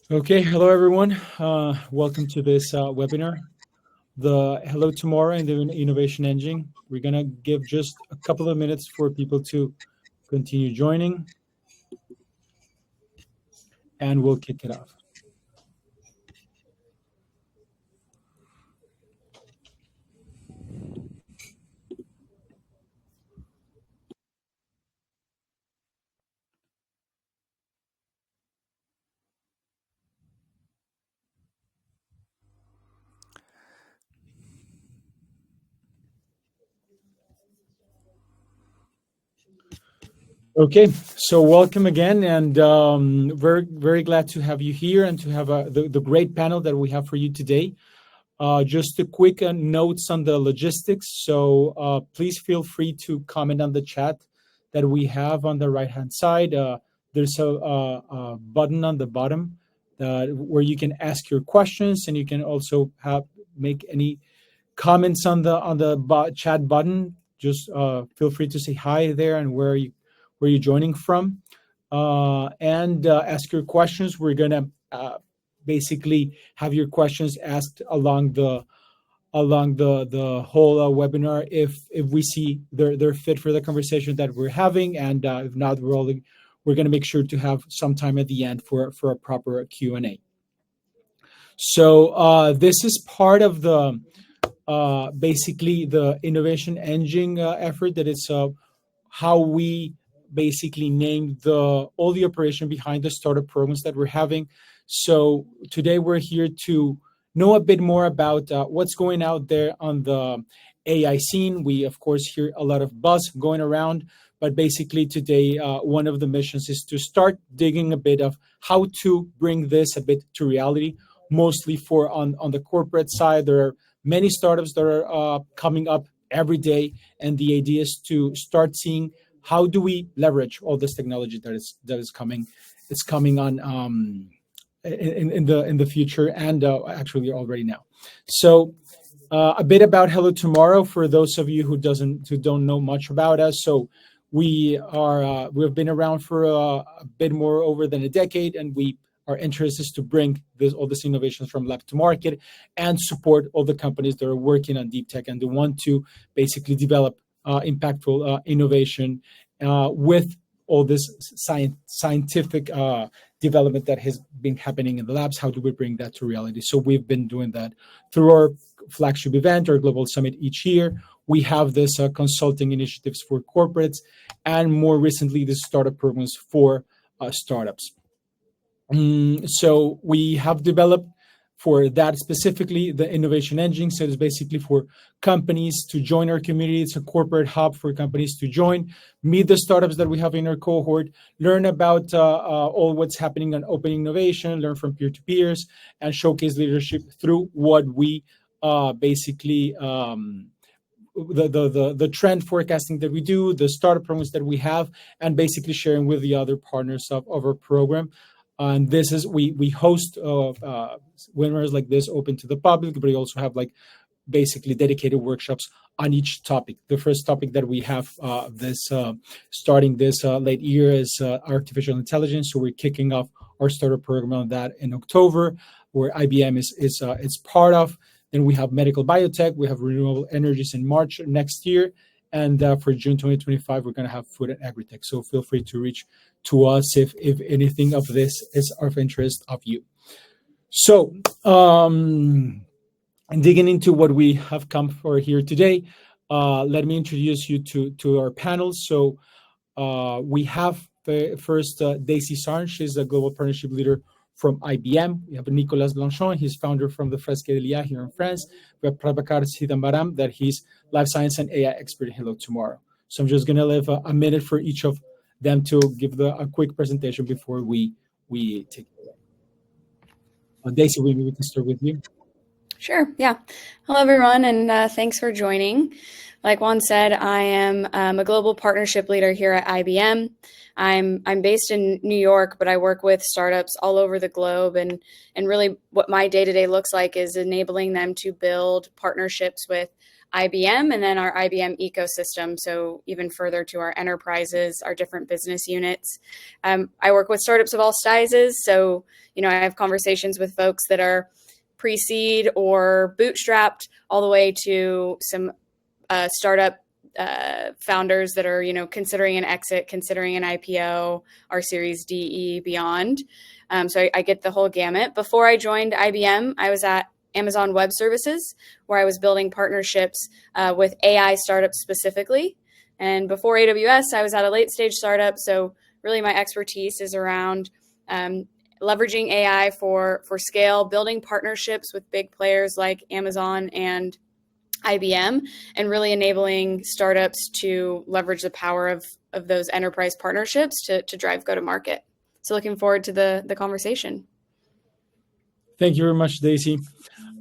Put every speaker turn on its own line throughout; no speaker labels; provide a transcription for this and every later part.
Okay, hello everyone. Welcome to this webinar, the Hello Tomorrow and the Innovation Engine. We're gonna give just a couple of minutes for people to continue joining, and we'll kick it off. Okay, so welcome again, and very glad to have you here and to have the great panel that we have for you today. Just a quick notes on the logistics. So please feel free to comment on the chat that we have on the right-hand side. There's a button on the bottom where you can ask your questions, and you can also make any comments on the chat button. Just feel free to say hi there and where you're joining from, and ask your questions. We're gonna basically have your questions asked along the whole webinar if we see they're fit for the conversation that we're having, and if not, we're going to make sure to have some time at the end for a proper Q&A. So this is part of the basically the innovation engine effort. That it's how we basically name all the operation behind the startup programs that we're having. So today we're here to know a bit more about what's going out there on the AI scene. We, of course, hear a lot of buzz going around, but basically today, one of the missions is to start digging a bit of how to bring this a bit to reality, mostly on the corporate side. There are many startups that are coming up every day, and the idea is to start seeing how do we leverage all this technology that is coming. It's coming on in the future, and actually already now. So a bit about Hello Tomorrow for those of you who don't know much about us. So we've been around for a bit more over than a decade, and our interest is to bring all this innovations from lab to market and support all the companies that are working on deep tech and they want to basically develop impactful innovation with all this scientific development that has been happening in the labs. How do we bring that to reality? So we've been doing that through our flagship event, our global summit each year. We have this consulting initiatives for corporates, and more recently, the startup programs for startups. So we have developed for that specifically the innovation engine. So it's basically for companies to join our community. It's a corporate hub for companies to join, meet the startups that we have in our cohort, learn about all what's happening on open innovation, learn from peer-to-peers, and showcase leadership through what we basically the trend forecasting that we do, the startup programs that we have, and basically sharing with the other partners of our program. And this is we host webinars like this open to the public, but we also have basically dedicated workshops on each topic. The first topic that we have starting this late year is artificial intelligence. So we're kicking off our startup program on that in October, where IBM is part of. Then we have medical biotech. We have renewable energies in March next year. And for June 2025, we're going to have food and agri-tech. So feel free to reach to us if anything of this is of interest of you. So, and digging into what we have come for here today, let me introduce you to our panel. So we have first Daisy Sarne. She's a global partnership leader from IBM. We have Nicolas Blanchon. He's founder from the Fresque here in France. We have Prabhakar Sidambaram, that he's life science and AI expert in Hello Tomorrow. So I'm just going to leave a minute for each of them to give a quick presentation before we take it away. Daisy, we can start with you.
Sure. Yeah. Hello, everyone, and thanks for joining. Like Juan said, I am a global partnership leader here at IBM. I'm based in New York, but I work with startups all over the globe. And really what my day-to-day looks like is enabling them to build partnerships with IBM and then our IBM ecosystem. So even further to our enterprises, our different business units. I work with startups of all sizes. So, I have conversations with folks that are pre-seed or bootstrapped all the way to some startup founders that are, considering an exit, considering an IPO, our Series DE beyond. So I get the whole gamut. Before I joined IBM, I was at Amazon Web Services, where I was building partnerships with AI startups specifically. And before AWS, I was at a late stage startup. So really my expertise is around leveraging AI for scale, building partnerships with big players like Amazon and IBM, and really enabling startups to leverage the power of those enterprise partnerships to drive go-to-market. So looking forward to the conversation.
Thank you very much, Daisy.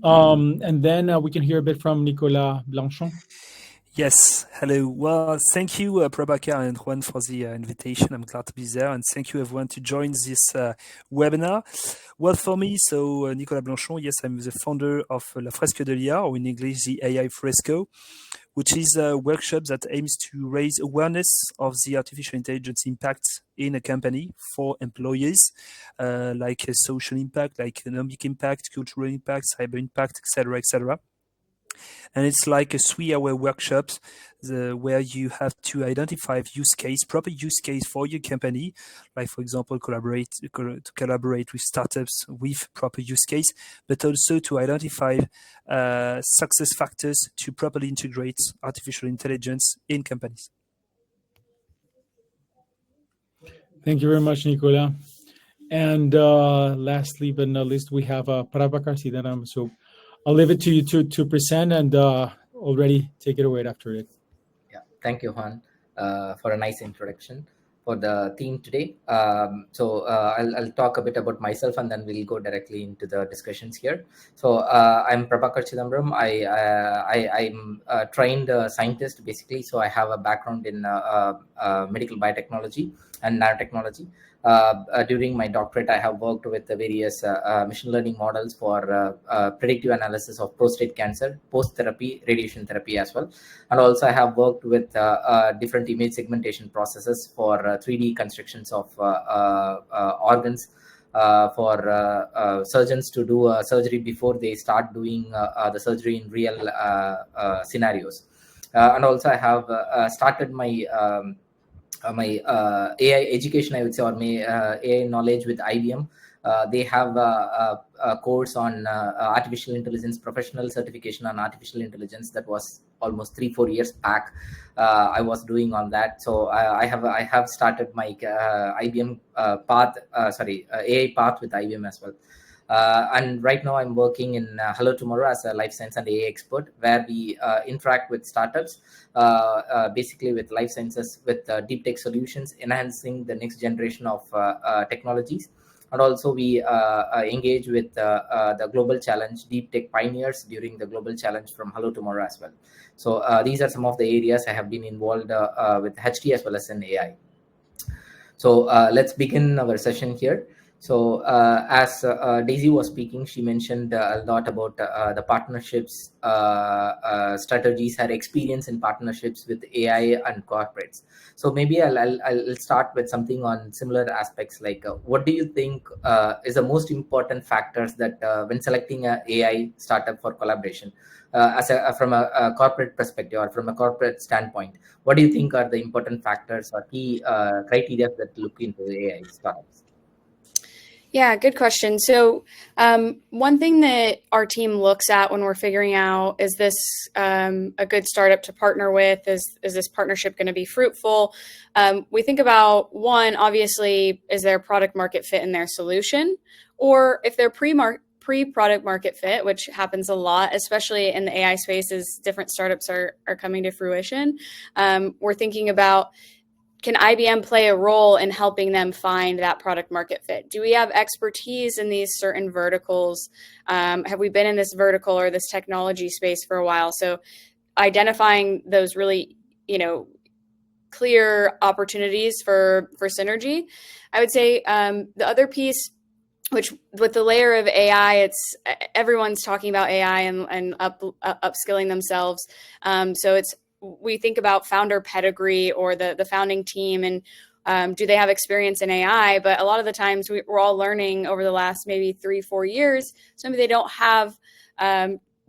And then we can hear a bit from Nicolas Blanchon.
Yes, hello. Well, thank you, Prabhakar and Juan, for the invitation. I'm glad to be there. And thank you, everyone, to join this webinar. Well, for me, so Nicolas Blanchon, yes, I'm the founder of La Fresque de l'IA, or in English, the AI Fresco, which is a workshop that aims to raise awareness of the artificial intelligence impact in a company for employees, like a social impact, like economic impact, cultural impact, cyber impact, etc., etc. And it's like a 3-hour workshop where you have to identify proper use case for your company, like, for example, to collaborate with startups with proper use case, but also to identify success factors to properly integrate artificial intelligence in companies.
Thank you very much, Nicolas. And lastly but not least, we have Prabhakar Sidambaram. So I'll leave it to you to present and already take it away after it.
Yeah, thank you, Juan, for a nice introduction for the theme today. I'll talk a bit about myself and then we'll go directly into the discussions here. So I'm Prabhakar Sidambaram. I'm a trained scientist, basically. So I have a background in medical biotechnology and nanotechnology. During my doctorate, I have worked with the various machine learning models for predictive analysis of prostate cancer, post-therapy, radiation therapy as well. And also I have worked with different image segmentation processes for 3D constructions of organs for surgeons to do surgery before they start doing the surgery in real scenarios. And also I have started my AI education, I would say, or my AI knowledge with IBM. They have a course on artificial intelligence, professional certification on artificial intelligence that was almost 3-4 years back. I was doing on that. So I have started my IBM AI path with IBM as well. And right now I'm working in Hello Tomorrow as a life science and AI expert, where we interact with startups, basically with life sciences, with deep tech solutions, enhancing the next generation of technologies. And also we engage with the global challenge, deep tech pioneers during the global challenge from Hello Tomorrow as well. So these are some of the areas I have been involved with HT as well as in AI. So let's begin our session here. So as Daisy was speaking, she mentioned a lot about the partnerships, strategies, her experience in partnerships with AI and corporates. So maybe I'll start with something on similar aspects, like what do you think is the most important factors that when selecting an AI startup for collaboration, from a corporate perspective or from a corporate standpoint, what do you think are the important factors or key criteria that look into AI startups?
Yeah, good question. So one thing that our team looks at when we're figuring out, is this a good startup to partner with? Is this partnership going to be fruitful? We think about, one, obviously, is there product market fit in their solution? Or if they're pre-product market fit, which happens a lot, especially in the AI space as different startups are coming to fruition, we're thinking about, can IBM play a role in helping them find that product market fit? Do we have expertise in these certain verticals? Have we been in this vertical or this technology space for a while? So identifying those really, clear opportunities for synergy. I would say the other piece which with the layer of AI, it's everyone's talking about AI and upskilling themselves. So we think about founder pedigree or the founding team and do they have experience in AI? But a lot of the times we're all learning over the last maybe 3-4 years. So maybe they don't have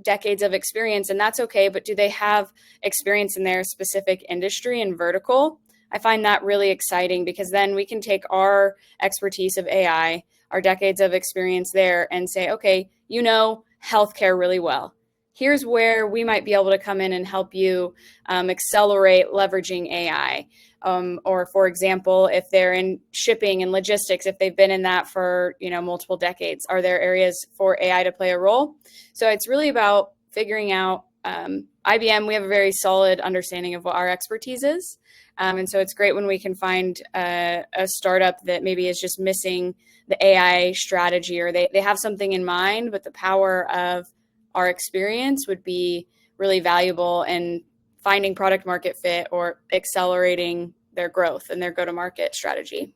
decades of experience, and that's okay. But do they have experience in their specific industry and vertical? I find that really exciting because then we can take our expertise of AI, our decades of experience there, and say, okay, you know healthcare really well. Here's where we might be able to come in and help you accelerate leveraging AI. Or for example, if they're in shipping and logistics, if they've been in that for multiple decades, are there areas for AI to play a role? So it's really about figuring out. IBM, we have a very solid understanding of what our expertise is. And so it's great when we can find a startup that maybe is just missing the AI strategy, or they have something in mind, but the power of our experience would be really valuable in finding product market fit or accelerating their growth and their go-to-market strategy.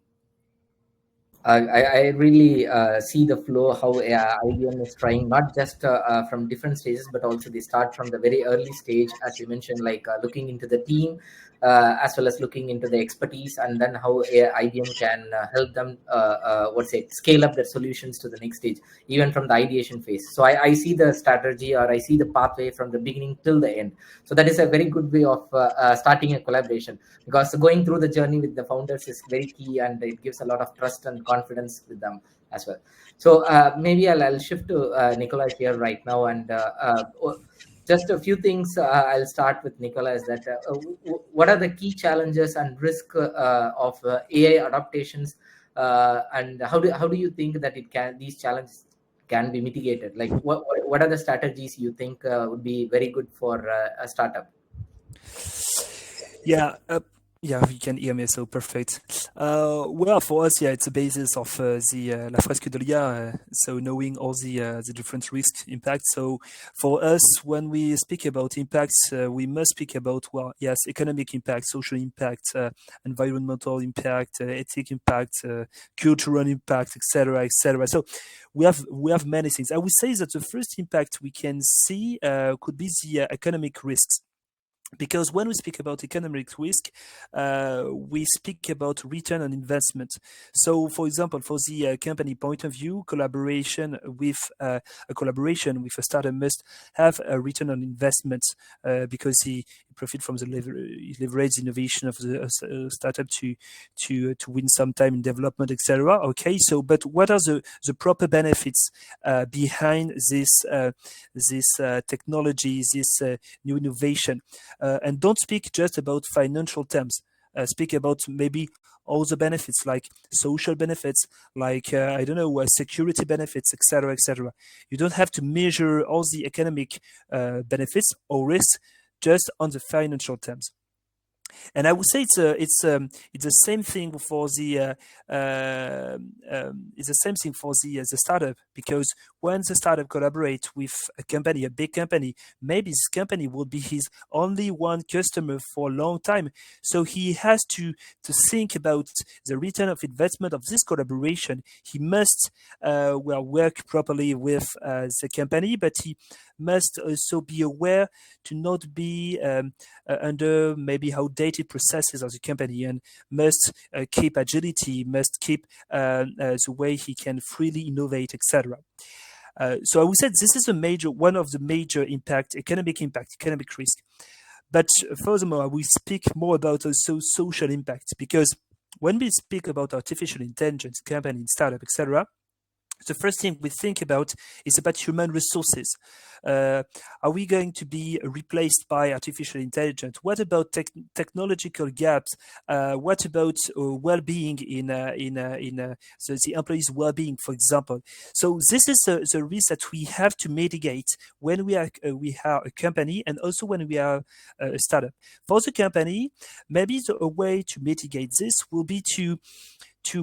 I really see the flow, how IBM is trying, not just from different stages, but also they start from the very early stage, as you mentioned, like looking into the team, as well as looking into the expertise, and then how IBM can help them, scale up their solutions to the next stage, even from the ideation phase. So I see the strategy, or I see the pathway from the beginning till the end. So that is a very good way of starting a collaboration, because going through the journey with the founders is very key, and it gives a lot of trust and confidence with them as well. So maybe I'll shift to Nicolas here right now, and just a few things. I'll start with Nicolas. That what are the key challenges and risk of AI adaptations, and how do you think that these challenges can be mitigated? Like what are the strategies you think would be very good for a startup?
Yeah, you can hear me, so perfect. Well, for us, it's the basis of the La Fresque de l'IA, so knowing all the different risk impacts. So for us, when we speak about impacts, we must speak about, well, yes, economic impact, social impact, environmental impact, ethic impact, cultural impact, etc., etc. So we have many things. I would say that the first impact we can see could be the economic risks. Because when we speak about economic risk, we speak about return on investment. So, for example, for the company point of view, collaboration with a startup must have a return on investment because he profit from the leverage innovation of the startup to win some time in development, etc. Okay, so but what are the proper benefits behind this technology, this new innovation? And don't speak just about financial terms. Speak about maybe all the benefits, like social benefits, like security benefits, etc., etc. You don't have to measure all the economic benefits or risks just on the financial terms. And I would say it's the same thing for the startup, because when the startup collaborates with a big company, maybe this company will be his only one customer for a long time. So he has to think about the return of investment of this collaboration. He must work properly with the company, but he must also be aware to not be under maybe outdated processes of the company, and must keep agility, must keep the way he can freely innovate, etc. So I would say this is one of the major economic risk. But furthermore, we speak more about also social impact, because when we speak about artificial intelligence, company, startup, etc., the first thing we think about is about human resources. Are we going to be replaced by artificial intelligence? What about technological gaps? What about well-being in the employees' well-being, for example? So this is the risk that we have to mitigate when we are a company, and also when we are a startup. For the company, maybe a way to mitigate this will be to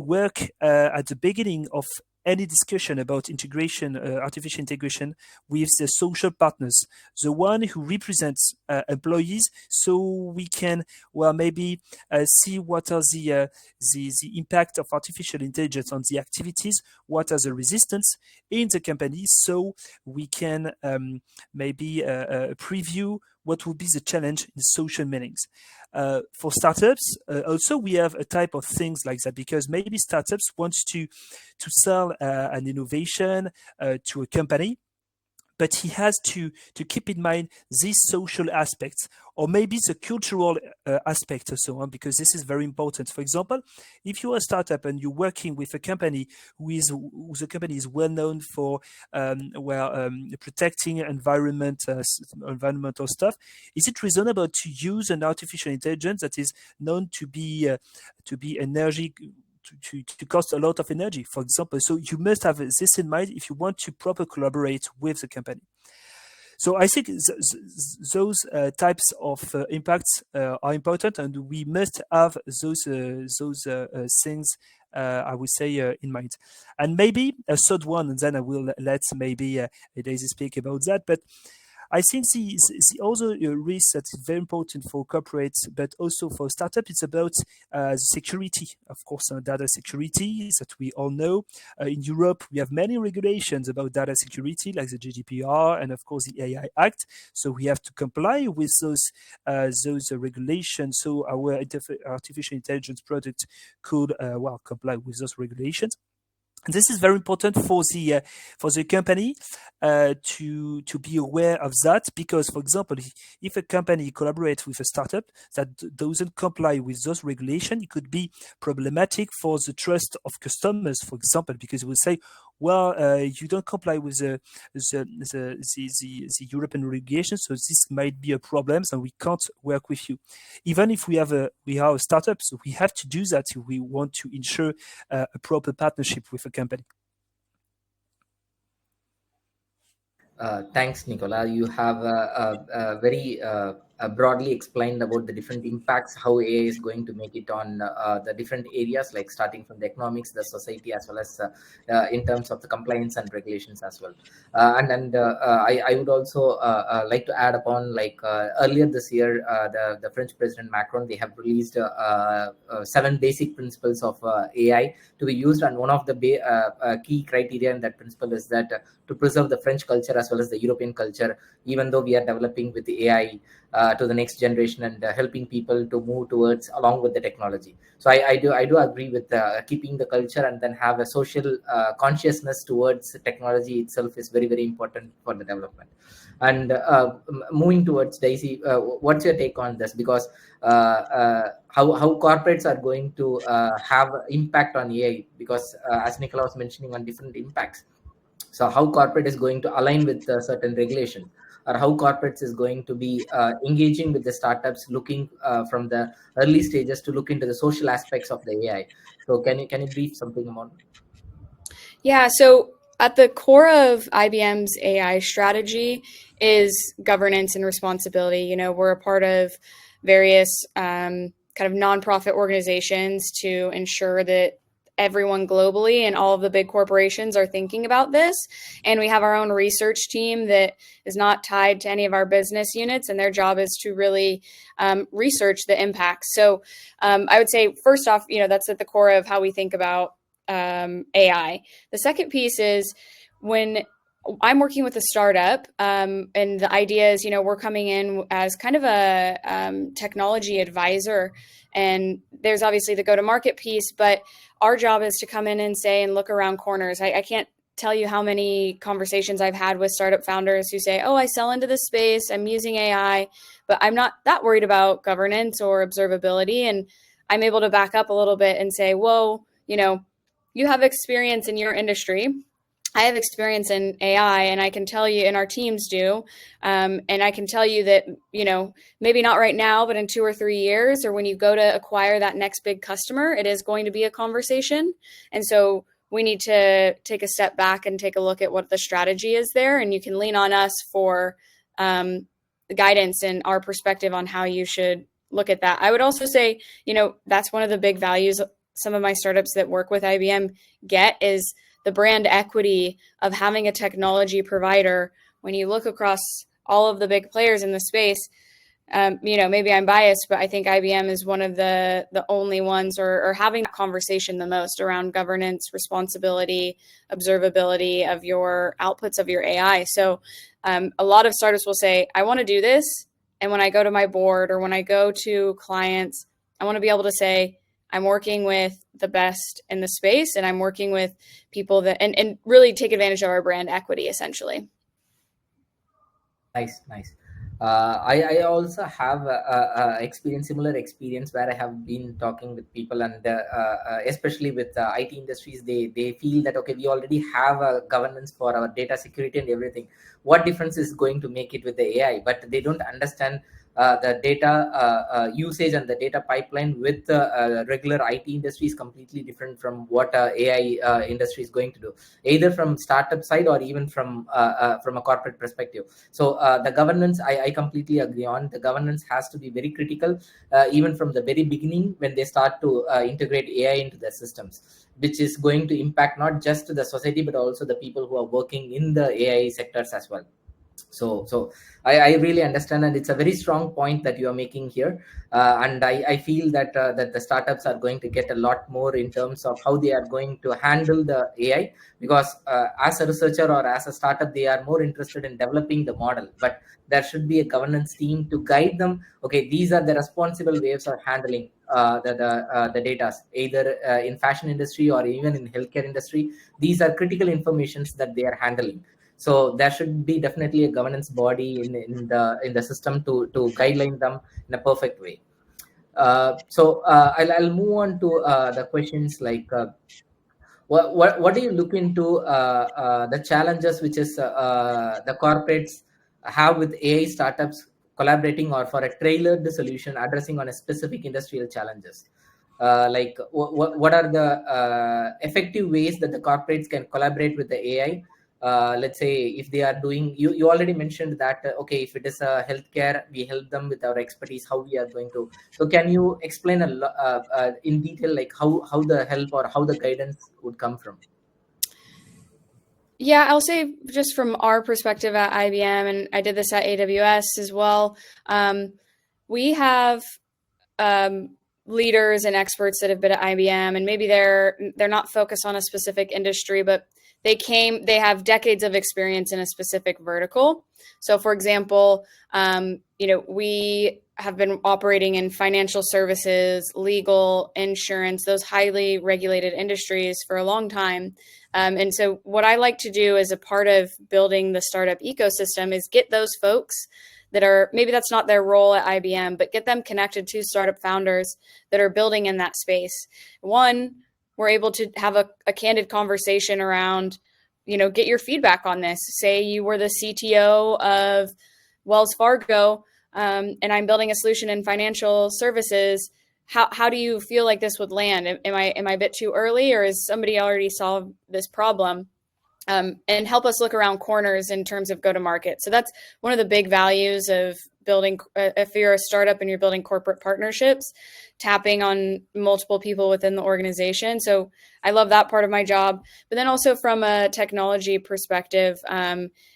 work at the beginning of any discussion about integration, artificial integration with the social partners, the one who represents employees, so we can, well, maybe see what are the impact of artificial intelligence on the activities, what are the resistance in the company, so we can maybe preview what will be the challenge in social meetings. For startups, also we have a type of things like that, because maybe startups want to sell an innovation to a company, but he has to keep in mind these social aspects, or maybe the cultural aspect or so on, because this is very important. For example, if you're a startup and you're working with a company whose company is well known for protecting environmental stuff, is it reasonable to use an artificial intelligence that is known to be energy? To cost a lot of energy, for example. So you must have this in mind if you want to properly collaborate with the company. So I think those types of impacts are important, and we must have those things, I would say, in mind. And maybe a third one, and then I will let maybe Daisy speak about that. But I think the other risk that is very important for corporates, but also for startups, it's about the security, of course, data security that we all know. In Europe, we have many regulations about data security, like the GDPR and, of course, the AI Act. So we have to comply with those regulations. So our artificial intelligence product could, comply with those regulations. And this is very important for the company to be aware of that, because, for example, if a company collaborates with a startup that doesn't comply with those regulations, it could be problematic for the trust of customers, for example, because we will say, well, you don't comply with the European regulations, so this might be a problem, and we can't work with you. Even if we are a startup, so we have to do that if we want to ensure a proper partnership with a company.
Thanks, Nicola. You have very broadly explained about the different impacts, how AI is going to make it on the different areas, like starting from the economics, the society, as well as in terms of the compliance and regulations as well. I would also like to add upon, like earlier this year, the French President Macron, they have released 7 basic principles of AI to be used, and one of the key criteria in that principle is that to preserve the French culture as well as the European culture, even though we are developing with the AI to the next generation and helping people to move towards along with the technology. So I do agree with keeping the culture and then have a social consciousness towards technology itself is very, very important for the development. And moving towards Daisy, what's your take on this? Because how corporates are going to have impact on AI, because as Nicola was mentioning, on different impacts. So how corporate is going to align with certain regulation, or how corporates is going to be engaging with the startups, looking from the early stages to look into the social aspects of the AI. So can you brief something about?
Yeah, so at the core of IBM's AI strategy is governance and responsibility. You know, we're a part of various kind of nonprofit organizations to ensure that everyone globally and all of the big corporations are thinking about this. And we have our own research team that is not tied to any of our business units, and their job is to really research the impacts. So I would say, first off, you know, that's at the core of how we think about AI. The second piece is when I'm working with a startup, and the idea is, you know, we're coming in as kind of a technology advisor, and there's obviously the go-to-market piece, but our job is to come in and say and look around corners. I can't tell you how many conversations I've had with startup founders who say, oh, I sell into this space, I'm using AI, but I'm not that worried about governance or observability. And I'm able to back up a little bit and say, whoa, you know, you have experience in your industry. I have experience in AI, and I can tell you, and our teams do, and I can tell you that, you know, maybe not right now, but in 2 or 3 years, or when you go to acquire that next big customer, it is going to be a conversation. And so we need to take a step back and take a look at what the strategy is there, and you can lean on us for guidance and our perspective on how you should look at that. I would also say, you know, that's one of the big values some of my startups that work with IBM get is the brand equity of having a technology provider. When you look across all of the big players in the space, maybe I'm biased, but I think IBM is one of the only ones or having that conversation the most around governance, responsibility, observability of your outputs of your AI. So a lot of startups will say, I want to do this. And when I go to my board or when I go to clients, I want to be able to say, I'm working with the best in the space and I'm working with people that, and really take advantage of our brand equity, essentially.
Nice. I also have similar experience where I have been talking with people, and especially with IT industries, they feel that, okay, we already have a governance for our data security and everything. What difference is going to make it with the AI? But they don't understand the data usage and the data pipeline with the regular IT industry is completely different from what AI industry is going to do, either from startup side or even from a corporate perspective. So the governance, I completely agree on. The governance has to be very critical, even from the very beginning when they start to integrate AI into their systems, which is going to impact not just the society, but also the people who are working in the AI sectors as well. So I really understand, and it's a very strong point that you are making here, and I feel that that the startups are going to get a lot more in terms of how they are going to handle the AI, because as a researcher or as a startup, they are more interested in developing the model, but there should be a governance team to guide them. Okay, these are the responsible ways of handling the data, either in fashion industry or even in healthcare industry. These are critical informations that they are handling. So there should be definitely a governance body in the system to guideline them in a perfect way. I'll move on to the questions like what do you look into the challenges which is the corporates have with AI startups collaborating or for a tailored solution addressing on a specific industrial challenges? What are the effective ways that the corporates can collaborate with the AI? Let's say if they are doing, you already mentioned that, okay, if it is a healthcare, we help them with our expertise, how we are going to. So can you explain in detail, like how the help or how the guidance would come from?
Yeah, I'll say just from our perspective at IBM, and I did this at AWS as well. We have leaders and experts that have been at IBM, and maybe they're not focused on a specific industry, but they have decades of experience in a specific vertical. So, for example, we have been operating in financial services, legal, insurance, those highly regulated industries for a long time. And so what I like to do as a part of building the startup ecosystem is get those folks that are, maybe that's not their role at IBM, but get them connected to startup founders that are building in that space. One, we're able to have a candid conversation around, get your feedback on this. Say you were the CTO of Wells Fargo, and I'm building a solution in financial services. How do you feel like this would land? Am I a bit too early, or has somebody already solved this problem? And help us look around corners in terms of go-to-market. So that's one of the big values of building, if you're a startup and you're building corporate partnerships, tapping on multiple people within the organization. So I love that part of my job. But then also from a technology perspective,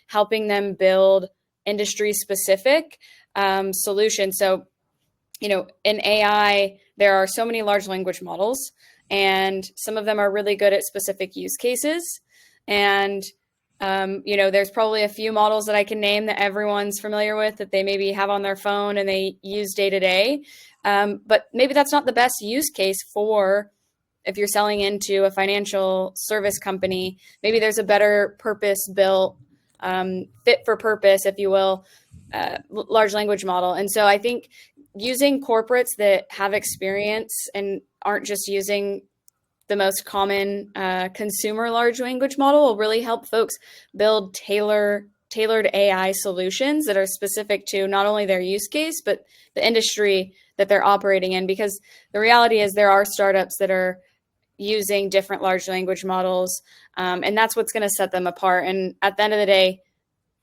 helping them build industry-specific solutions. So, in AI, there are so many large language models, and some of them are really good at specific use cases. And, there's probably a few models that I can name that everyone's familiar with that they maybe have on their phone and they use day to day. But maybe that's not the best use case for if you're selling into a financial service company. Maybe there's a better purpose-built, fit for purpose, if you will, large language model. And so I think using corporates that have experience and aren't just using the most common consumer large language model will really help folks build tailored AI solutions that are specific to not only their use case, but the industry that they're operating in. Because the reality is there are startups that are using different large language models, and that's what's going to set them apart. And at the end of the day,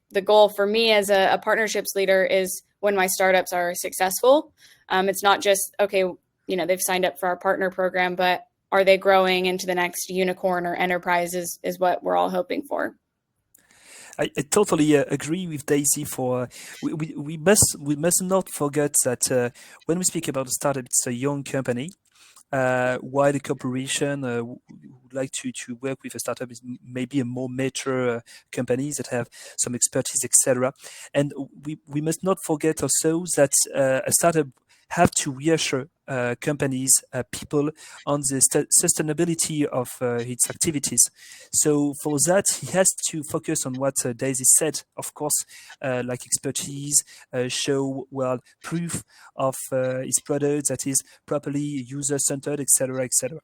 the goal for me as a partnerships leader is when my startups are successful, it's not just, okay, they've signed up for our partner program, but are they growing into the next unicorn or enterprise is what we're all hoping for.
I totally agree with Daisy. We must not forget that when we speak about a startup, it's a young company. While the corporation would like to work with a startup is maybe a more mature companies that have some expertise, etc. And we must not forget also that a startup have to reassure companies, people on the sustainability of its activities. So for that, he has to focus on what Daisy said, of course, like expertise, show proof of his product that is properly user-centered, etc., etc.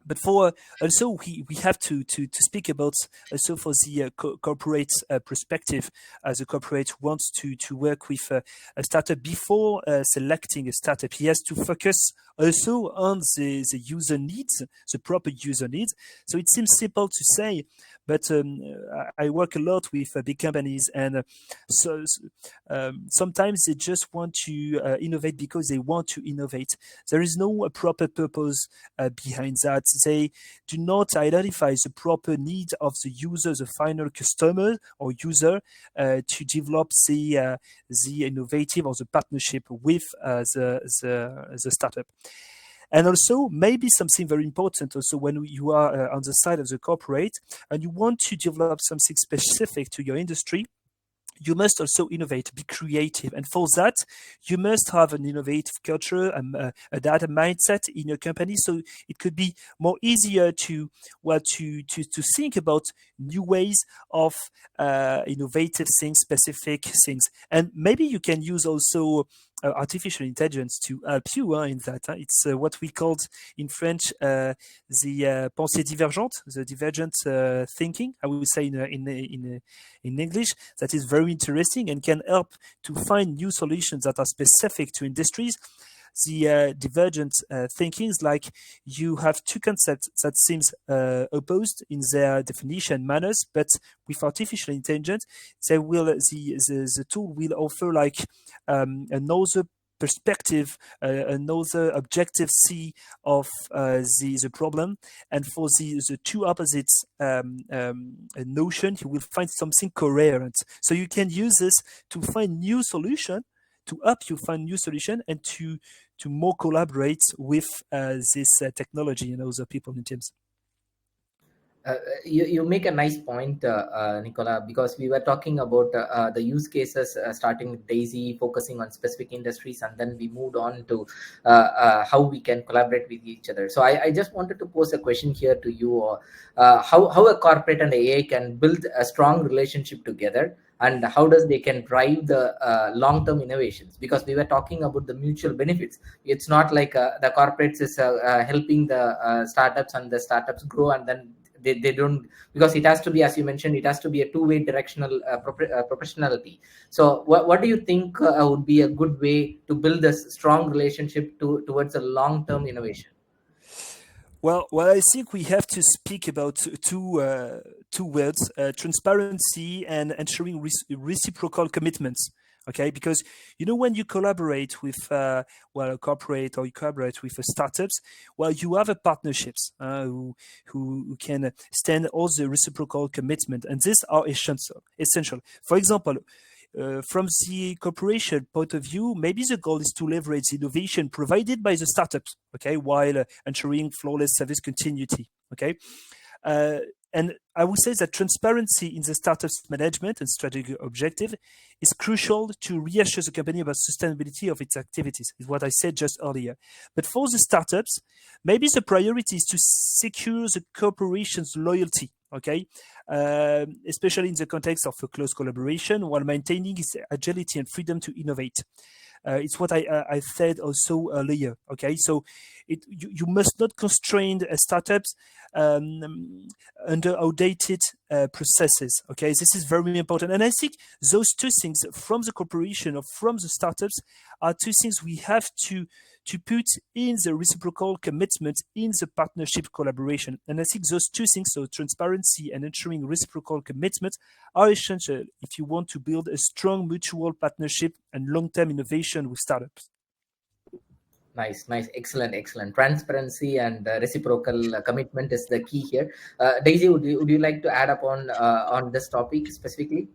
But for also we have to speak about also for the corporate perspective, as a corporate wants to work with a startup before selecting a startup. He has to focus also on the user needs, the proper user needs. So it seems simple to say, but I work a lot with big companies, and sometimes they just want to innovate because they want to innovate. There is no proper purpose behind that. They do not identify the proper need of the user, the final customer or user, to develop the innovative or the partnership with the startup. And also, maybe something very important also when you are on the side of the corporate and you want to develop something specific to your industry, you must also innovate, be creative. And for that, you must have an innovative culture, a data mindset in your company. So it could be more easier to think about new ways of innovative things, specific things. And maybe you can use also artificial intelligence to help you in that. It's what we called in French the pensée divergente, the divergent thinking, I would say in English. That is very interesting and can help to find new solutions that are specific to industries. The divergent thinkings, like you have two concepts that seems opposed in their definition manners, but with artificial intelligence, the tool will offer like another perspective, another objective see of the problem, and for the two opposites notion, you will find something coherent. So you can use this to find new solution, to help you find new solution, and to more collaborate with this technology and other people in teams.
You make a nice point, Nicola, because we were talking about the use cases, starting with Daisy, focusing on specific industries, and then we moved on to how we can collaborate with each other. So I just wanted to pose a question here to you, how a corporate and AI can build a strong relationship together, and how does they can drive the long-term innovations, because we were talking about the mutual benefits. It's not like the corporates is helping the startups, and the startups grow, and then they don't, because it has to be, as you mentioned, it has to be a two-way directional professionality. So what do you think would be a good way to build a strong relationship towards a long-term innovation?
Well, I think we have to speak about two words: transparency and ensuring reciprocal commitments. Okay, because when you collaborate with a corporate, or you collaborate with startups, you have a partnerships who can stand all the reciprocal commitment, and these are essential. For example, from the corporation point of view, maybe the goal is to leverage innovation provided by the startups, okay, while ensuring flawless service continuity, okay. And I would say that transparency in the startup's management and strategic objective is crucial to reassure the company about sustainability of its activities, is what I said just earlier. But for the startups, maybe the priority is to secure the corporation's loyalty, okay, especially in the context of a close collaboration, while maintaining its agility and freedom to innovate. It's what I said also earlier. Okay, so you must not constrain startups under outdated processes. Okay, this is very important, and I think those two things, from the corporation or from the startups, are two things we have to put in the reciprocal commitment, in the partnership collaboration. And I think those two things, so transparency and ensuring reciprocal commitment, are essential if you want to build a strong mutual partnership and long-term innovation with startups.
Nice, excellent. Transparency and reciprocal commitment is the key here. Daisy, would you like to add up on this topic specifically?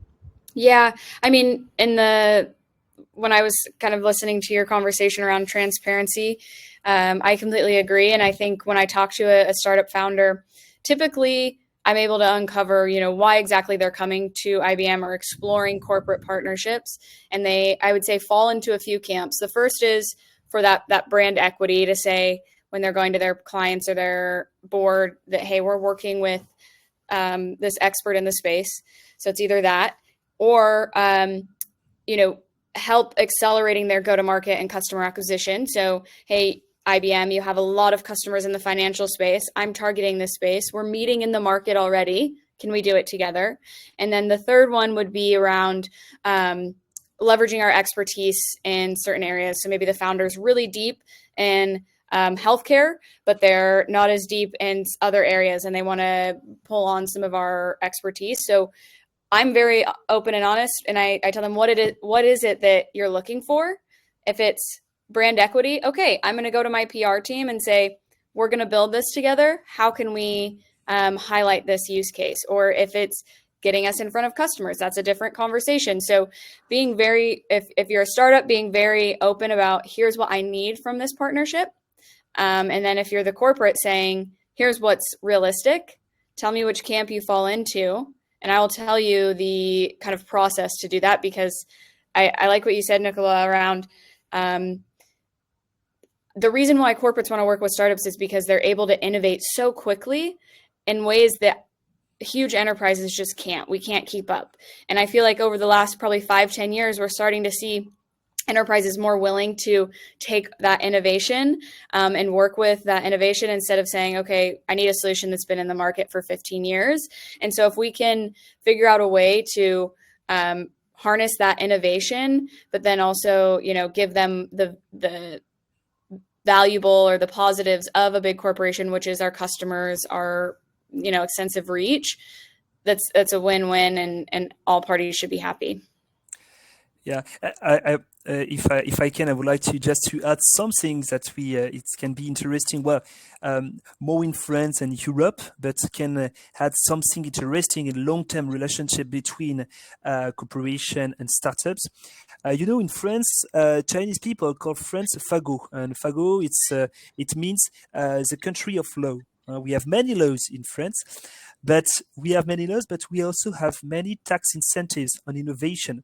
Yeah, I mean, when I was kind of listening to your conversation around transparency, I completely agree. And I think when I talk to a startup founder, typically I'm able to uncover, why exactly they're coming to IBM or exploring corporate partnerships. And I would say, fall into a few camps. The first is for that brand equity, to say when they're going to their clients or their board that, hey, we're working with this expert in the space. So it's either that or, help accelerating their go-to-market and customer acquisition. So, hey, IBM, you have a lot of customers in the financial space. I'm targeting this space. We're meeting in the market already. Can we do it together? And then the third one would be around leveraging our expertise in certain areas. So maybe the founder's really deep in healthcare, but they're not as deep in other areas, and they want to pull on some of our expertise. So I'm very open and honest, and I tell them what is it that you're looking for. If it's brand equity, okay, I'm going to go to my PR team and say, we're going to build this together. How can we highlight this use case? Or if it's getting us in front of customers, that's a different conversation. So being if you're a startup, being very open about, here's what I need from this partnership. And then if you're the corporate, saying, here's what's realistic, tell me which camp you fall into, and I will tell you the kind of process to do that, because I like what you said, Nicola, around the reason why corporates want to work with startups is because they're able to innovate so quickly in ways that huge enterprises just can't. We can't keep up. And I feel like over the last probably 5-10 years, we're starting to see enterprises more willing to take that innovation and work with that innovation, instead of saying, okay, I need a solution that's been in the market for 15 years. And so if we can figure out a way to harness that innovation, but then also, give them the valuable or the positives of a big corporation, which is our customers, our, extensive reach, that's a win-win, and all parties should be happy.
Yeah, if I can, I would like to add something that it can be interesting. Well, more in France and Europe, but can add something interesting in long-term relationship between corporation and startups. In France, Chinese people call France Fagot, and Fagot it means the country of law. We have many laws in France, but we also have many tax incentives on innovation.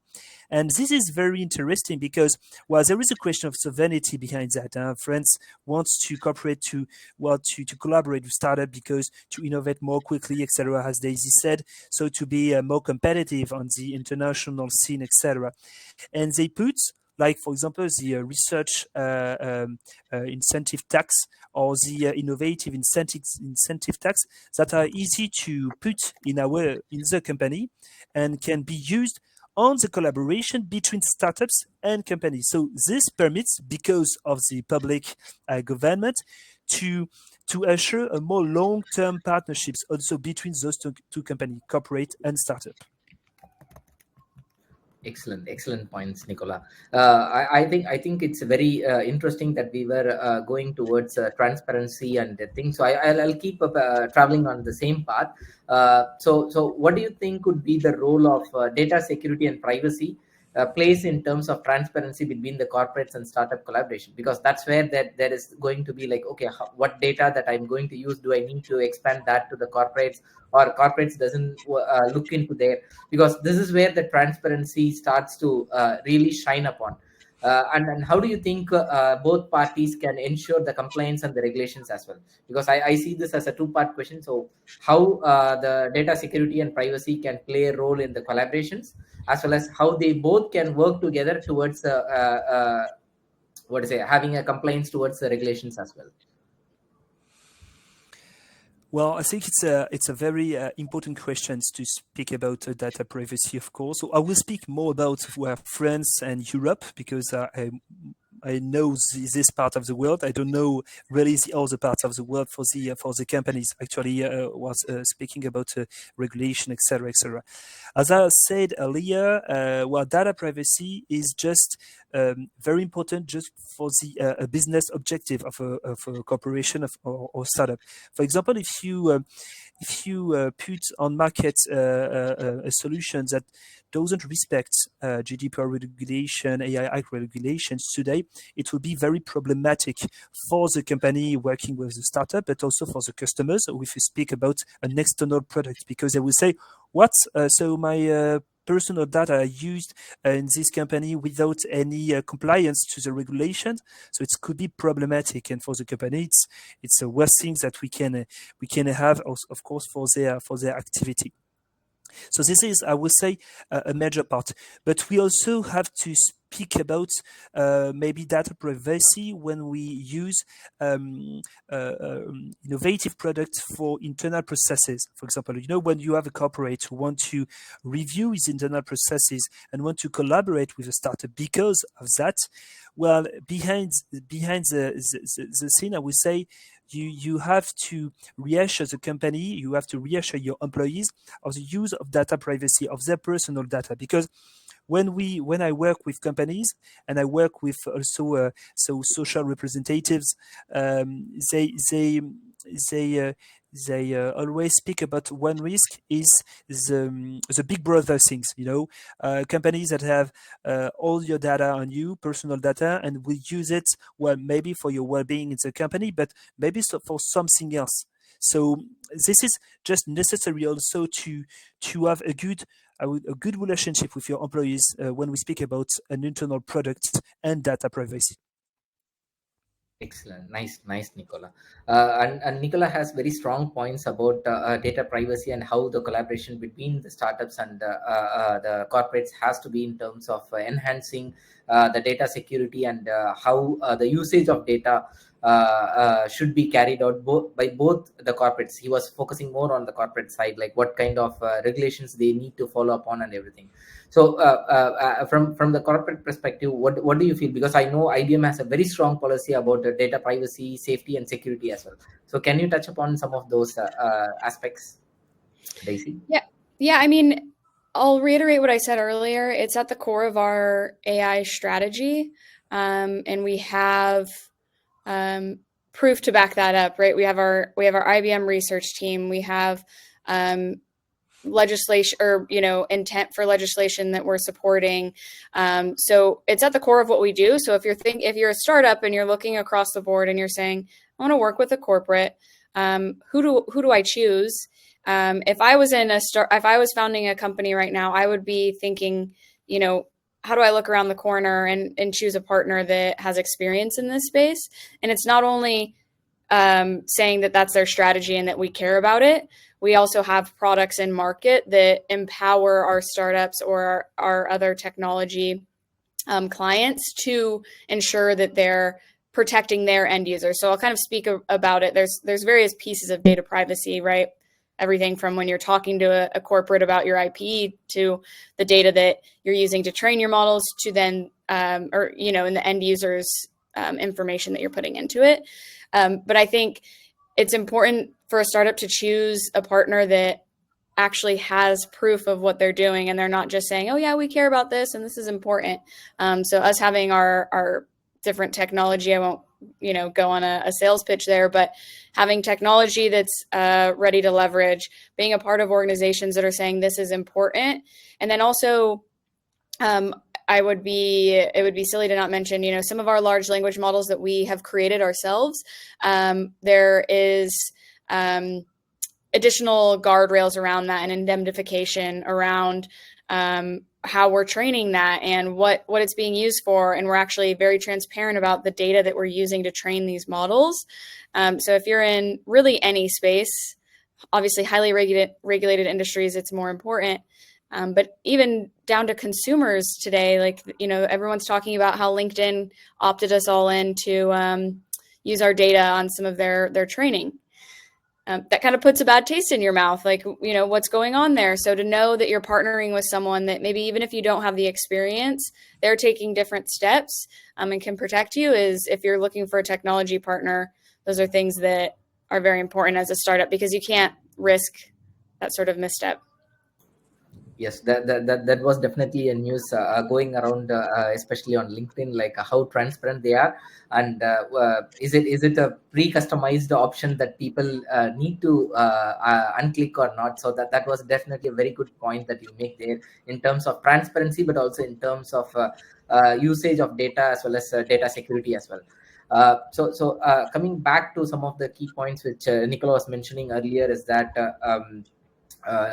And this is very interesting because, there is a question of sovereignty behind that. France wants to cooperate to collaborate with startups because to innovate more quickly, etc., as Daisy said, so to be more competitive on the international scene, etc. And they put, like, for example, the research incentive tax or the innovative incentive tax that are easy to put in the company and can be used on the collaboration between startups and companies. So this permits, because of the public government, to assure a more long-term partnerships also between those two companies, corporate and startup.
Excellent points, Nicola. I think it's very interesting that we were going towards transparency and the thing. So I'll keep traveling on the same path. So what do you think could be the role of data security and privacy plays in terms of transparency between the corporates and startup collaboration? Because that's where there is going to be like, okay, what data that I'm going to use, do I need to expand that to the corporates, or corporates doesn't look into there? Because this is where the transparency starts to really shine upon. And how do you think both parties can ensure the compliance and the regulations as well? Because I see this as a two-part question. So how the data security and privacy can play a role in the collaborations, as well as how they both can work together towards having a compliance towards the regulations as well.
Well, I think it's a very important question to speak about data privacy, of course. So I will speak more about France and Europe, because I know this part of the world. I don't know really the other parts of the world for the companies. Actually, was speaking about regulation, etc., etc. As I said earlier, well, data privacy is just very important just for the business objective of a corporation or startup. For example, if you put on market a solution that doesn't respect GDPR regulation, AI Act regulations today, it will be very problematic for the company working with the startup, but also for the customers if we speak about an external product, because they will say, what? So my personal data are used in this company without any compliance to the regulation. So it could be problematic, and for the company, it's a worst thing that we can have, of course, for their activity. So this is, I would say, a major part. But we also have to speak about maybe data privacy when we use innovative products for internal processes. For example, when you have a corporate who want to review his internal processes and want to collaborate with a startup because of that, well, behind the scene, I would say, you have to reassure the company, you have to reassure your employees of the use of data privacy, of their personal data. Because when I work with companies and I work with also social representatives, they always speak about one risk is the big brother things. Companies that have all your data on you, personal data, and will use it, well, maybe for your well-being in the company, but maybe for something else. So this is just necessary also to have a good relationship with your employees when we speak about an internal product and data privacy.
Excellent. Nice, Nicola. And Nicola has very strong points about data privacy and how the collaboration between the startups and the corporates has to be in terms of enhancing the data security and how the usage of data should be carried out by both the corporates. He was focusing more on the corporate side, like what kind of regulations they need to follow upon and everything. So from the corporate perspective, what do you feel? Because I know IBM has a very strong policy about data privacy, safety, and security as well. So can you touch upon some of those aspects, Daisy?
Yeah. I mean, I'll reiterate what I said earlier. It's at the core of our AI strategy, and we have proof to back that up. Right? We have our IBM research team. We have legislation or intent for legislation that we're supporting. So it's at the core of what we do. So if you're a startup and you're looking across the board and you're saying, I want to work with a corporate, who do I choose? If I was founding a company right now, I would be thinking, how do I look around the corner and choose a partner that has experience in this space? And it's not only saying that that's their strategy and that we care about it. We also have products in market that empower our startups or our other technology clients to ensure that they're protecting their end users. So I'll kind of speak about it. There's various pieces of data privacy, right? Everything from when you're talking to a corporate about your IP to the data that you're using to train your models to then, in the end user's information that you're putting into it. But I think it's important for a startup to choose a partner that actually has proof of what they're doing, and they're not just saying, oh yeah, we care about this and this is important. So us having our different technology, I won't go on a sales pitch there, but having technology that's ready to leverage, being a part of organizations that are saying this is important. And then also it would be silly to not mention, some of our large language models that we have created ourselves. There is additional guardrails around that and indemnification around how we're training that and what it's being used for. And we're actually very transparent about the data that we're using to train these models. So if you're in really any space, obviously highly regulated industries, it's more important. But even down to consumers today, everyone's talking about how LinkedIn opted us all in to use our data on some of their training. that kind of puts a bad taste in your mouth, like, you know, what's going on there. So to know that you're partnering with someone that maybe even if you don't have the experience, they're taking different steps and can protect you, is if you're looking for a technology partner, those are things that are very important as a startup, because you can't risk that sort of misstep.
Yes, that was definitely a news going around, especially on LinkedIn, like how transparent they are, and is it a pre-customized option that people need to unclick or not? So that was definitely a very good point that you make there in terms of transparency, but also in terms of usage of data as well as data security as well. Coming back to some of the key points which Nicola was mentioning earlier, is that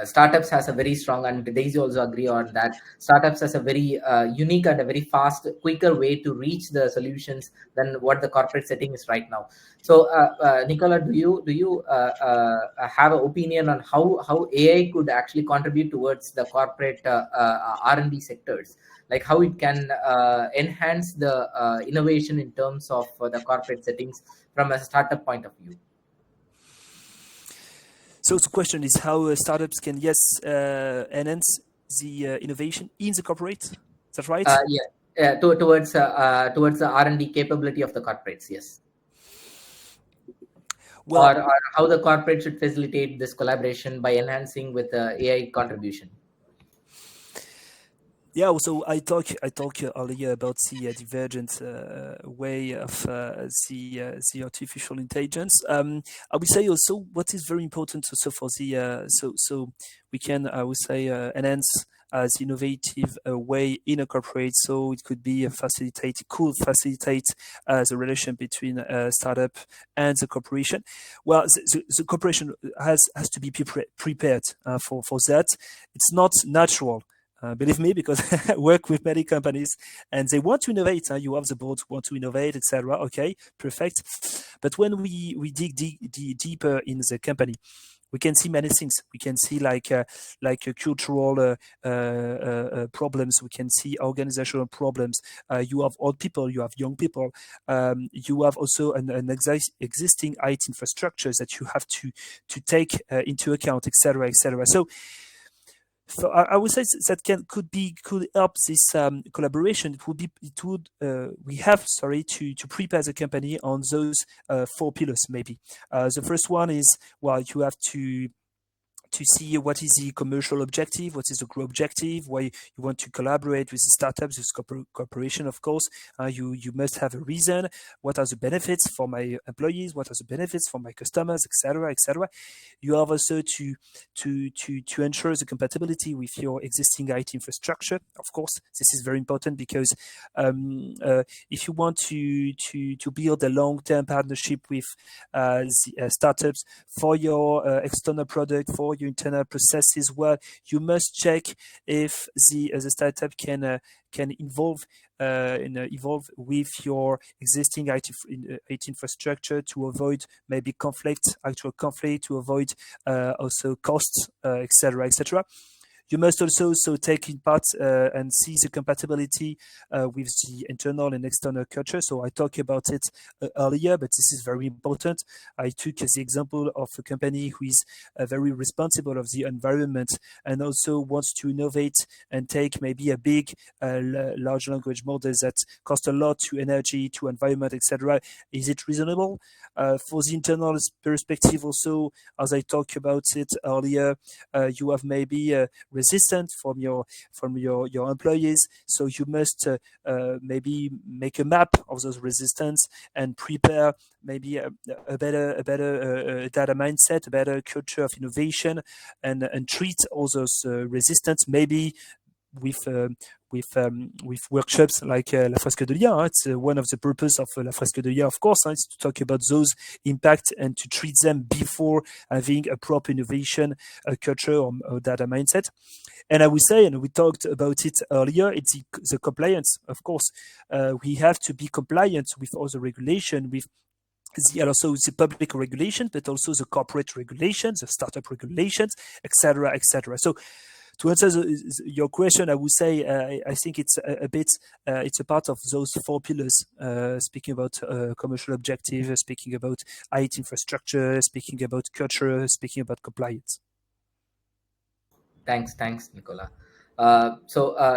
startups has a very strong, and Daisy also agree on that, startups has a very unique and a very fast, quicker way to reach the solutions than what the corporate setting is right now. So Nicola, do you have an opinion on how AI could actually contribute towards the corporate R&D sectors, like how it can enhance the innovation in terms of the corporate settings from a startup point of view?
So the question is how startups can, enhance the innovation in the corporate. Is that right?
Towards the R&D capability of the corporates, yes.
Well,
Or how the corporate should facilitate this collaboration by enhancing with AI contribution.
yeah, so I talked earlier about the divergent way of the artificial intelligence. I would say also what is very important also for the so we can, I would say, enhance as innovative way in a corporate. So it could be facilitate the relation between a startup and the corporation. Well, the corporation has to be prepared for that. It's not natural. Believe me, because I work with many companies and they want to innovate. You have the board who want to innovate, etc. Okay, perfect. But when we dig deeper in the company, we can see many things. We can see like cultural problems. We can see organizational problems. You have old people, you have young people. You have also an existing IT infrastructure that you have to take into account, etc., etc. So I would say that could help this collaboration. We have to prepare the company on those 4 pillars maybe. The first one is, well, you have to see what is the commercial objective, what is the growth objective, why you want to collaborate with startups, with corporation, of course. You must have a reason. What are the benefits for my employees? What are the benefits for my customers, etc., etc. You have also to ensure the compatibility with your existing IT infrastructure. Of course, this is very important because if you want to build a long-term partnership with the startups for your external product, for your internal processes, well, you must check if the startup can evolve with your existing IT infrastructure to avoid maybe actual conflict, to avoid also costs, etc., etc. You must also take in part and see the compatibility with the internal and external culture. So I talked about it earlier, but this is very important. I took as the example of a company who is very responsible of the environment and also wants to innovate and take maybe a big large language model that cost a lot to energy, to environment, etc. Is it reasonable? For the internal perspective also, as I talked about it earlier, you have maybe resistance from your employees, so you must maybe make a map of those resistance and prepare maybe a better data mindset, a better culture of innovation, and treat all those resistance maybe with workshops like La Fresque de Lien. It's one of the purpose of La Fresque de Lien, of course, is to talk about those impacts and to treat them before having a proper innovation culture or data mindset. And I would say, and we talked about it earlier, it's the compliance. Of course, we have to be compliant with all the regulation, with also the public regulations, but also the corporate regulations, the startup regulations, etc., etc. So to answer your question, I would say I think it's a bit it's a part of those 4 pillars. Speaking about commercial objective, speaking about IT infrastructure, speaking about culture, speaking about compliance.
Thanks, Nicola.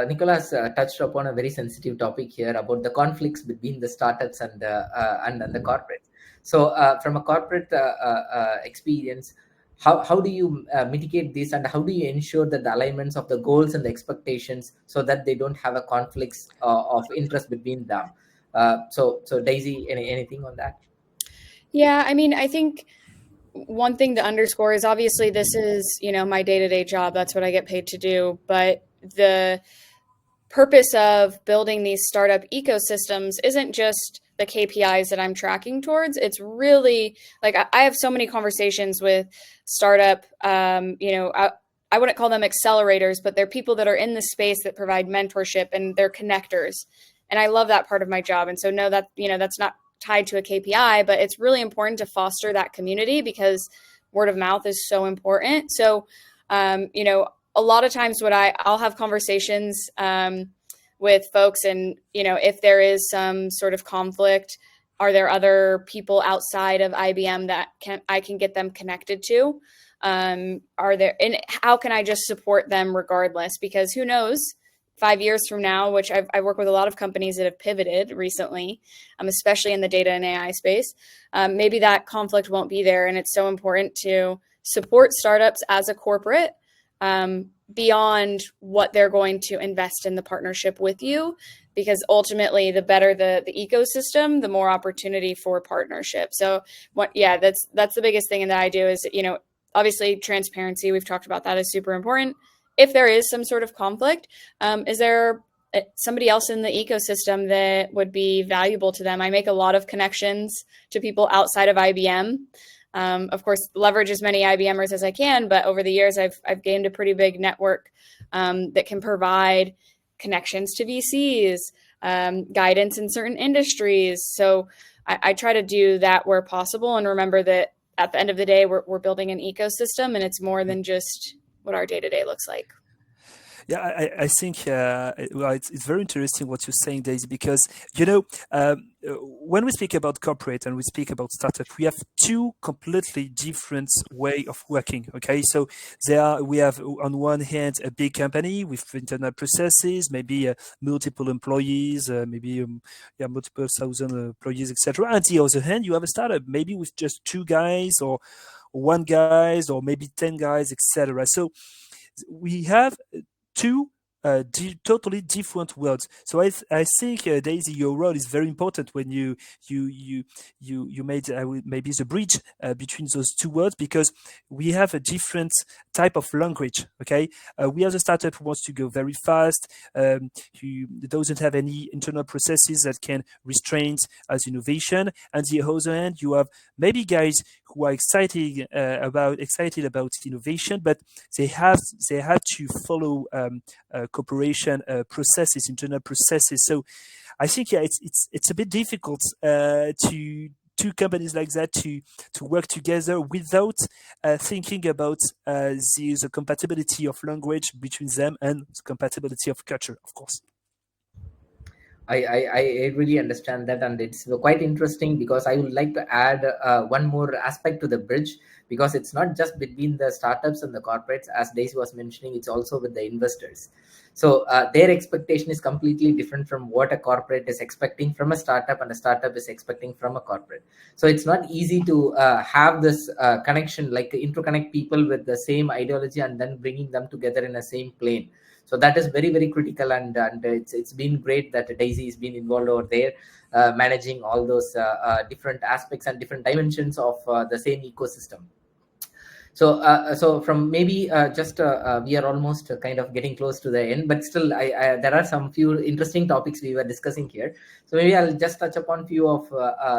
Nicolas touched upon a very sensitive topic here about the conflicts between the startups and the corporates. So, from a corporate experience, how do you mitigate this, and how do you ensure that the alignments of the goals and the expectations, so that they don't have a conflicts of interest between them? So Daisy, anything on that?
Yeah, I mean, I think one thing to underscore is obviously this is, my day-to-day job. That's what I get paid to do. But the purpose of building these startup ecosystems isn't just the KPIs that I'm tracking towards. It's really like I have so many conversations with startup, I wouldn't call them accelerators, but they're people that are in the space that provide mentorship, and they're connectors. And I love that part of my job. And so know that, that's not tied to a KPI, but it's really important to foster that community because word of mouth is so important. So, a lot of times I'll have conversations with folks, and, if there is some sort of conflict, are there other people outside of IBM that I can get them connected to? And how can I just support them regardless? Because who knows, 5 years from now, which I work with a lot of companies that have pivoted recently, especially in the data and AI space, maybe that conflict won't be there. And it's so important to support startups as a corporate beyond what they're going to invest in the partnership with you, because ultimately the better the ecosystem, the more opportunity for partnership. So that's the biggest thing that I do is, obviously transparency. We've talked about that is super important. If there is some sort of conflict, is there somebody else in the ecosystem that would be valuable to them? I make a lot of connections to people outside of IBM. Of course, leverage as many IBMers as I can, but over the years, I've gained a pretty big network that can provide connections to VCs, guidance in certain industries. So I try to do that where possible, and remember that at the end of the day, we're building an ecosystem, and it's more than just what our day-to-day looks like.
Yeah, I think it's very interesting what you're saying, Daisy, because when we speak about corporate and we speak about startup, we have 2 completely different way of working. Okay, so we have on one hand a big company with internal processes, maybe multiple employees, maybe multiple thousand employees, etc. And the other hand, you have a startup maybe with just 2 guys or 1 guys or maybe 10 guys, etc. So we have 2 totally different worlds. So I think Daisy, your role is very important when you made maybe the bridge between those 2 worlds, because we have a different type of language. Okay, we have a startup who wants to go very fast, who doesn't have any internal processes that can restrain as innovation, and the other hand, you have maybe guys who are excited about innovation, but they have to follow cooperation processes, internal processes. So I think it's a bit difficult to 2 companies like that to work together without thinking about the compatibility of language between them and the compatibility of culture, of course.
I really understand that, and it's quite interesting because I would like to add one more aspect to the bridge, because it's not just between the startups and the corporates, as Daisy was mentioning, it's also with the investors. So their expectation is completely different from what a corporate is expecting from a startup and a startup is expecting from a corporate. So it's not easy to have this connection, like interconnect people with the same ideology and then bringing them together in the same plane. So that is very, very critical, and it's been great that Daisy has been involved over there, managing all those different aspects and different dimensions of the same ecosystem. So from maybe we are almost kind of getting close to the end, but still there are some few interesting topics we were discussing here. So maybe I'll just touch upon few of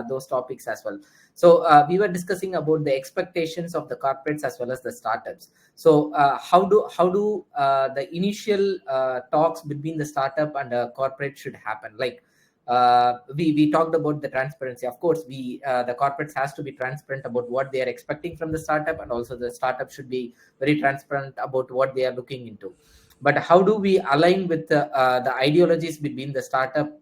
those topics as well. So we were discussing about the expectations of the corporates as well as the startups. So how do the initial talks between the startup and the corporate should happen? Like we talked about the transparency. Of course, the corporates has to be transparent about what they are expecting from the startup, and also the startup should be very transparent about what they are looking into. But how do we align with the ideologies between the startup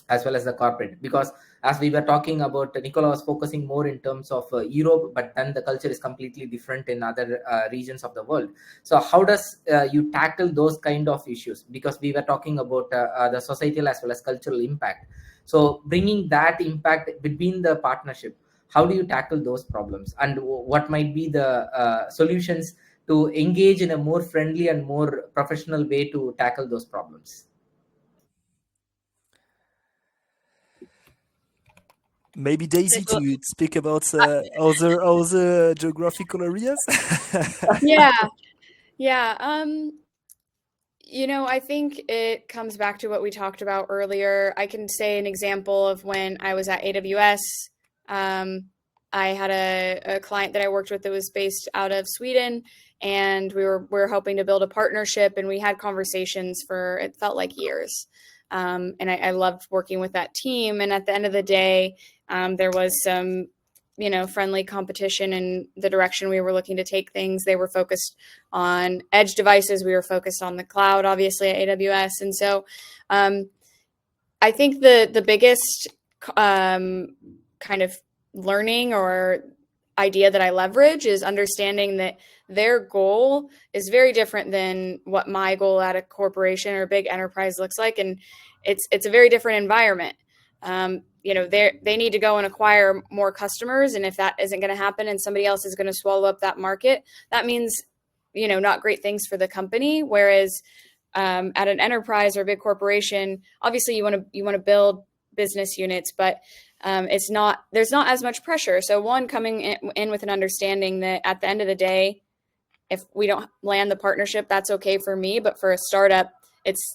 as well as the corporate? Because as we were talking about, Nicola was focusing more in terms of Europe, but then the culture is completely different in other regions of the world. So how does you tackle those kind of issues? Because we were talking about the societal as well as cultural impact. So bringing that impact between the partnership, how do you tackle those problems, and what might be the solutions to engage in a more friendly and more professional way to tackle those problems?
Maybe Daisy to speak about other geographical areas.
Yeah. I think it comes back to what we talked about earlier. I can say an example of when I was at AWS. I had a client that I worked with that was based out of Sweden, and we were hoping to build a partnership, and we had conversations for, it felt like years. And I loved working with that team. And at the end of the day, there was some friendly competition in the direction we were looking to take things. They were focused on edge devices. We were focused on the cloud, obviously, at AWS. And so I think the biggest kind of learning or idea that I leverage is understanding that their goal is very different than what my goal at a corporation or a big enterprise looks like. And it's a very different environment. They need to go and acquire more customers. And if that isn't going to happen and somebody else is going to swallow up that market, that means, not great things for the company. Whereas at an enterprise or a big corporation, obviously you want to build business units, but there's not as much pressure. So one, coming in with an understanding that at the end of the day, if we don't land the partnership, that's okay for me. But for a startup,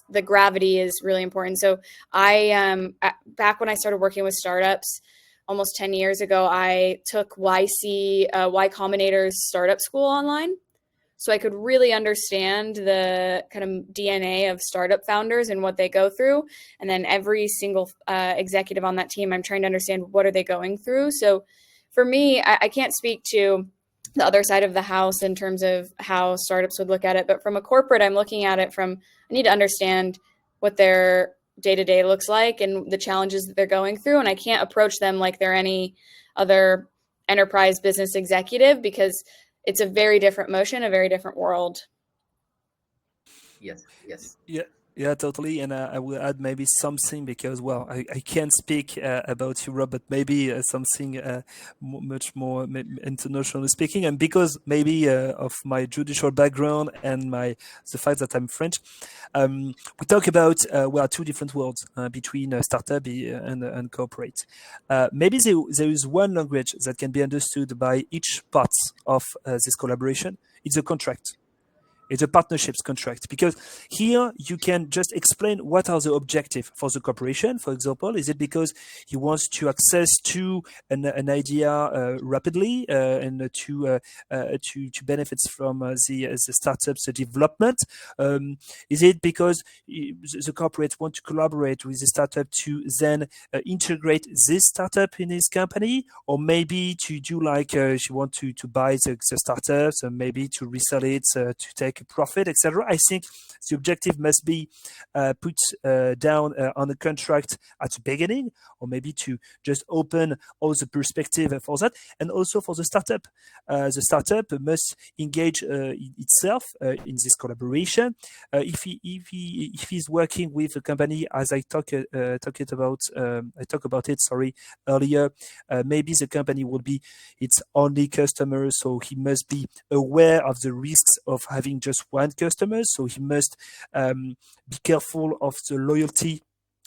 the gravity is really important. So back when I started working with startups almost 10 years ago, I took Y Combinator's startup school online. So I could really understand the kind of DNA of startup founders and what they go through. And then every single executive on that team, I'm trying to understand what are they going through. So for me, I can't speak to the other side of the house in terms of how startups would look at it. But from a corporate, I'm looking at it from, I need to understand what their day-to-day looks like and the challenges that they're going through. And I can't approach them like they're any other enterprise business executive, because it's a very different motion, a very different world.
Yes.
Yeah, totally. And I will add maybe something, because, well, I can't speak about Europe, but maybe something much more internationally speaking. And because maybe of my judicial background and the fact that I'm French, we talk about, two different worlds between startup and corporate. Maybe there is one language that can be understood by each part of this collaboration. It's a contract. It's a partnerships contract, because here you can just explain what are the objectives for the corporation. For example, is it because he wants to access to an idea rapidly and to benefits from the startup's development? Is it because the corporate want to collaborate with the startup to then integrate this startup in his company, or maybe to do like she want to buy the startups and maybe to resell it to take profit, etc. I think the objective must be put down on the contract at the beginning, or maybe to just open all the perspective for that. And also for the startup must engage itself in this collaboration. If he's working with a company, as I talk about it earlier, maybe the company will be its only customer, so he must be aware of the risks of having just one customer. So he must be careful of the loyalty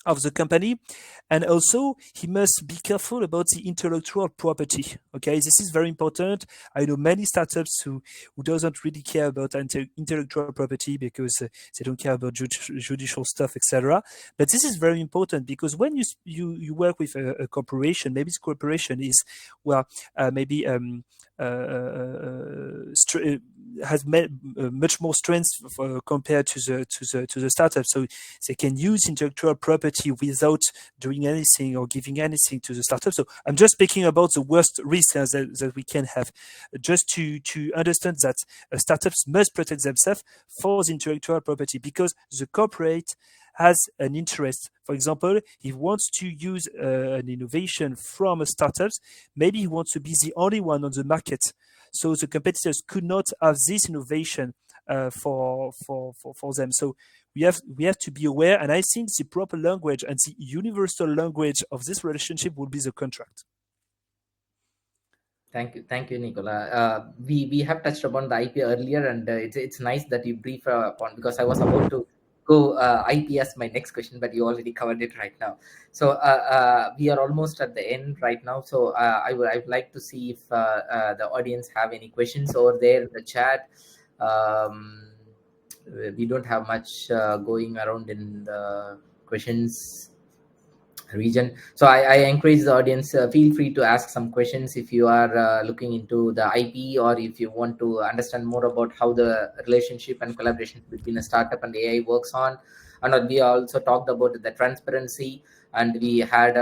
of the company, and also he must be careful about the intellectual property. Okay, this is very important. I know many startups who doesn't really care about intellectual property because they don't care about judicial stuff, etc. But this is very important, because when you work with a corporation, maybe this corporation is has much more strength compared to the startup. So they can use intellectual property without doing anything or giving anything to the startup. So I'm just speaking about the worst risks that we can have, just to understand that startups must protect themselves for the intellectual property, because the corporate has an interest. For example, he wants to use an innovation from a startup. Maybe he wants to be the only one on the market. So the competitors could not have this innovation for them. So we have to be aware. And I think the proper language and the universal language of this relationship will be the contract.
Thank you, Nicola. We have touched upon the IP earlier, and it's nice that you brief upon, because I was about to go IP as my next question, but you already covered it right now. So we are almost at the end right now. So I would like to see if the audience have any questions over there in the chat. We don't have much going around in the questions region. So I encourage the audience, feel free to ask some questions if you are looking into the IP, or if you want to understand more about how the relationship and collaboration between a startup and AI works on. And we also talked about the transparency, and we had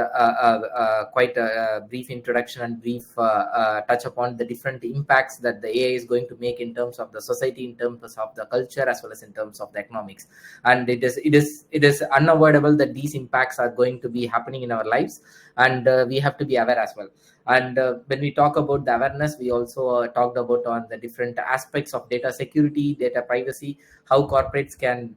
quite a brief introduction and brief touch upon the different impacts that the AI is going to make in terms of the society, in terms of the culture, as well as in terms of the economics. And it is unavoidable that these impacts are going to be happening in our lives, and we have to be aware as well. And when we talk about the awareness, we also talked about on the different aspects of data security, data privacy, how corporates can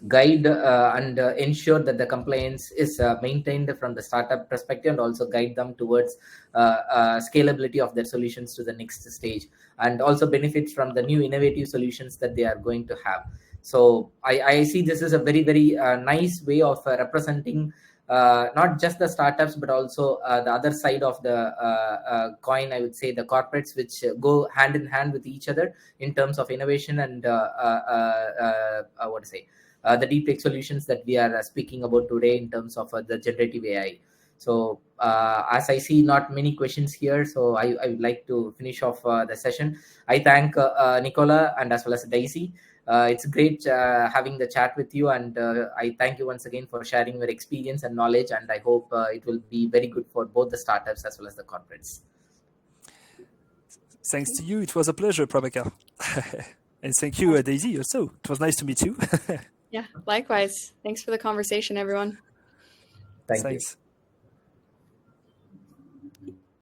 guide and ensure that the compliance is maintained from the startup perspective, and also guide them towards scalability of their solutions to the next stage, and also benefits from the new innovative solutions that they are going to have. So I see this is a very, very nice way of representing not just the startups, but also the other side of the coin, I would say, the corporates, which go hand in hand with each other in terms of innovation and the deep tech solutions that we are speaking about today in terms of the generative AI. So as I see not many questions here, so I would like to finish off the session. I thank Nicola and as well as Daisy. It's great having the chat with you, and I thank you once again for sharing your experience and knowledge, and I hope it will be very good for both the startups as well as the corporates.
Thanks to you. It was a pleasure, Prabhakar. And thank you, Daisy, also. It was nice to meet you.
Yeah, likewise. Thanks for the conversation, everyone.
Thanks.
Thanks.